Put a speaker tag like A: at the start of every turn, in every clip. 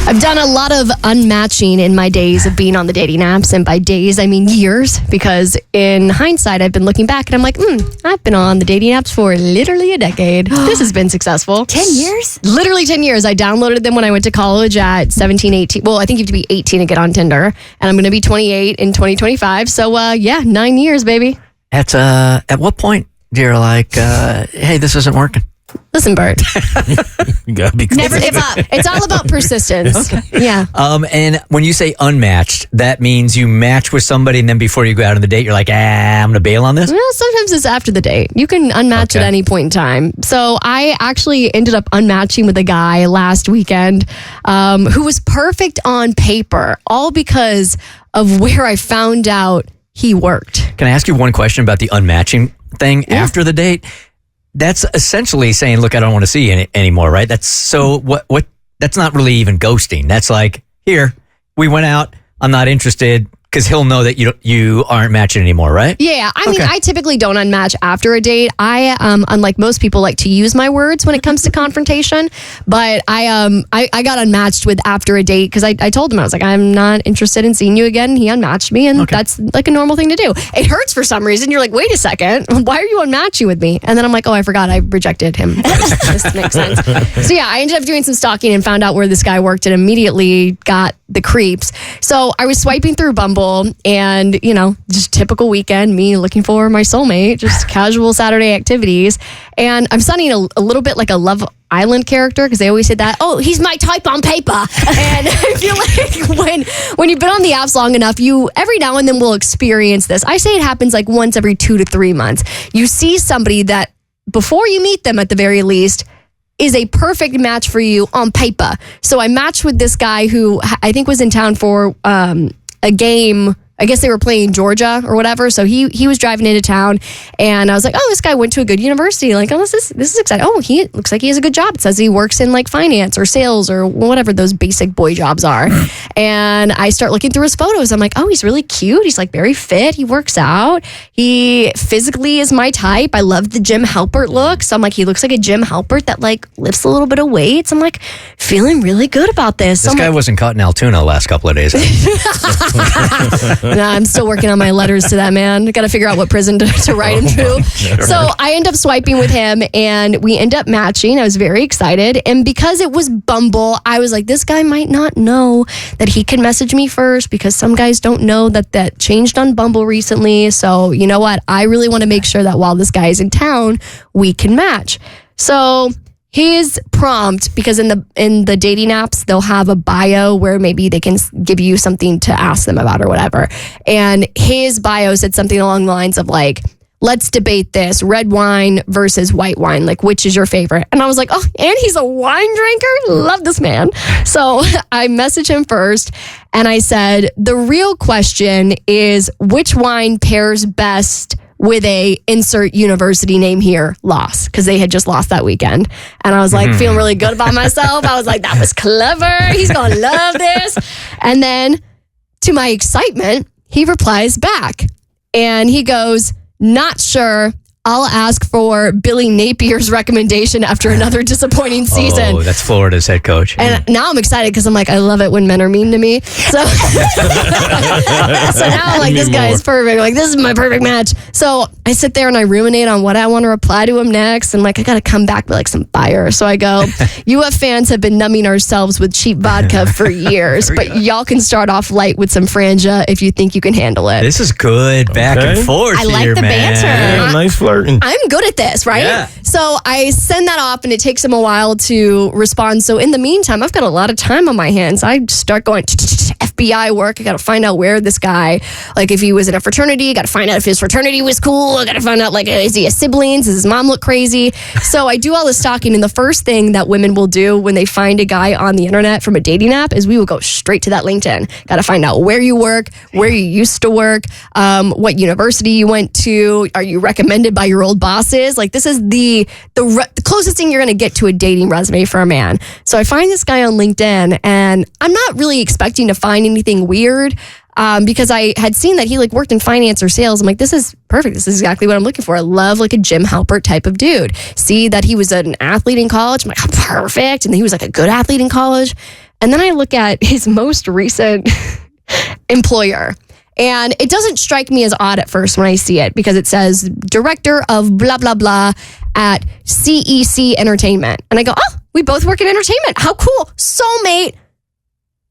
A: I've done a lot of unmatching in my days of being on the dating apps. And by days, I mean years. Because in hindsight, I've been looking back and I'm like, I've been on the dating apps for literally a decade. This has been successful.
B: 10 years?
A: Literally 10 years. I downloaded them when I went to college at 17, 18. Well, I think you have to be 18 to get on Tinder. And I'm going to be 28 in 2025. So, 9 years, baby.
C: At what point you're like, hey, this isn't working?
A: Listen, Bert.
D: You gotta be
B: Never give up.
A: It's all about persistence. Okay. Yeah.
C: And when you say unmatched, that means you match with somebody and then before you go out on the date, you're like, I'm going to bail on this?
A: Well, sometimes it's after the date. You can unmatch at any point in time. So I actually ended up unmatching with a guy last weekend who was perfect on paper, all because of where I found out he worked.
C: Can I ask you one question about the unmatching thing after the date? That's essentially saying, look, I don't want to see you anymore, right? That's so what that's not really even ghosting. That's like, here, we went out, I'm not interested, because he'll know that you aren't matching anymore, right?
A: Yeah, I mean, I typically don't unmatch after a date. I, unlike most people, like to use my words when it comes to confrontation. But I got unmatched with after a date because I told him, I was like, I'm not interested in seeing you again. He unmatched me, and that's like a normal thing to do. It hurts for some reason. You're like, wait a second, why are you unmatching with me? And then I'm like, oh, I forgot I rejected him. This makes sense. So yeah, I ended up doing some stalking and found out where this guy worked and immediately got the creeps. So I was swiping through Bumble and, just typical weekend, me looking for my soulmate, just casual Saturday activities. And I'm sounding a little bit like a Love Island character because they always say that, oh, he's my type on paper. And I feel like when you've been on the apps long enough, you every now and then will experience this. I say it happens like once every 2 to 3 months. You see somebody that before you meet them at the very least is a perfect match for you on paper. So I matched with this guy who I think was in town for a game. I guess they were playing Georgia or whatever. So he was driving into town and I was like, oh, this guy went to a good university. Like, oh, this is exciting. Oh, he looks like he has a good job. It says he works in like finance or sales or whatever those basic boy jobs are. And I start looking through his photos. I'm like, oh, he's really cute. He's like very fit. He works out. He physically is my type. I love the Jim Halpert look. So I'm like, he looks like a Jim Halpert that like lifts a little bit of weights. I'm like feeling really good about this.
C: This guy wasn't caught in Altoona the last couple of days.
A: Nah, I'm still working on my letters to that man. Got to figure out what prison to write him to. So I end up swiping with him and we end up matching. I was very excited. And because it was Bumble, I was like, this guy might not know that he can message me first because some guys don't know that changed on Bumble recently. So you know what? I really want to make sure that while this guy is in town, we can match. So his prompt, because in the dating apps, they'll have a bio where maybe they can give you something to ask them about or whatever. And his bio said something along the lines of like, let's debate this, red wine versus white wine. Like, which is your favorite? And I was like, oh, and he's a wine drinker? Love this man. So I messaged him first and I said, the real question is which wine pairs best with a insert university name here, loss, because they had just lost that weekend. And I was like feeling really good about myself. I was like, that was clever. He's going to love this. And then to my excitement, he replies back and he goes, not sure. I'll ask for Billy Napier's recommendation after another disappointing season.
C: Oh, that's Florida's head coach.
A: And now I'm excited because I'm like, I love it when men are mean to me. So, so now I'm like, this guy is perfect. Like, this is my perfect match. So I sit there and I ruminate on what I want to reply to him next. And like, I got to come back with like some fire. So I go, UF fans have been numbing ourselves with cheap vodka for years, but y'all can start off light with some Franja if you think you can handle it.
C: This is good back and forth.
B: I like
C: here,
B: the
C: man.
B: banter.
D: Yeah, nice flirt.
A: I'm good at this, right?
C: Yeah.
A: So I send that off and it takes him a while to respond. So in the meantime, I've got a lot of time on my hands. I start going FBI work. I got to find out where this guy, like if he was in a fraternity, got to find out if his fraternity was cool. I got to find out like, is he a siblings? Does his mom look crazy? So I do all the stalking. And the first thing that women will do when they find a guy on the internet from a dating app is we will go straight to that LinkedIn. Got to find out where you work, where you used to work, what university you went to. Are you recommended by your old bosses? Like this is the closest thing you're going to get to a dating resume for a man. So I find this guy on LinkedIn and I'm not really expecting to find anything weird because I had seen that he like worked in finance or sales. I'm like, this is perfect. This is exactly what I'm looking for. I love like a Jim Halpert type of dude. See that he was an athlete in college. I'm like, oh, perfect. And he was like a good athlete in college. And then I look at his most recent employer. And it doesn't strike me as odd at first when I see it because it says director of blah, blah, blah at CEC Entertainment. And I go, oh, we both work in entertainment. How cool. Soulmate.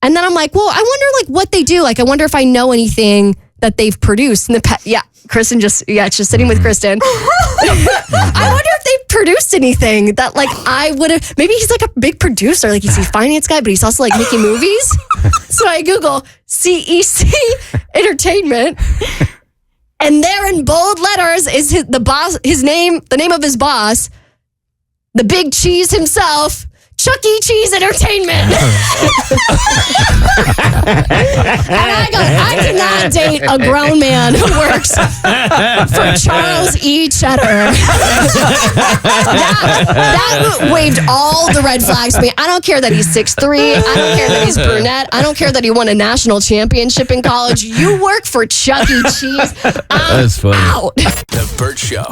A: And then I'm like, well, I wonder like what they do. Like, I wonder if I know anything that they've produced in the past. Yeah, Kristen it's just sitting with Kristen. I wonder if they've produced anything that like I would have, maybe he's like a big producer, like he's a finance guy, but he's also like making movies. So I Google CEC Entertainment, and there in bold letters is the name of his boss, the big cheese himself, Chuck E. Cheese Entertainment. And I go, I cannot date a grown man who works for Charles E. Cheddar. that waved all the red flags to me. I don't care that he's 6'3". I don't care that he's brunette. I don't care that he won a national championship in college. You work for Chuck E. Cheese. I'm
D: That's funny.
A: out.
B: The Bert Show.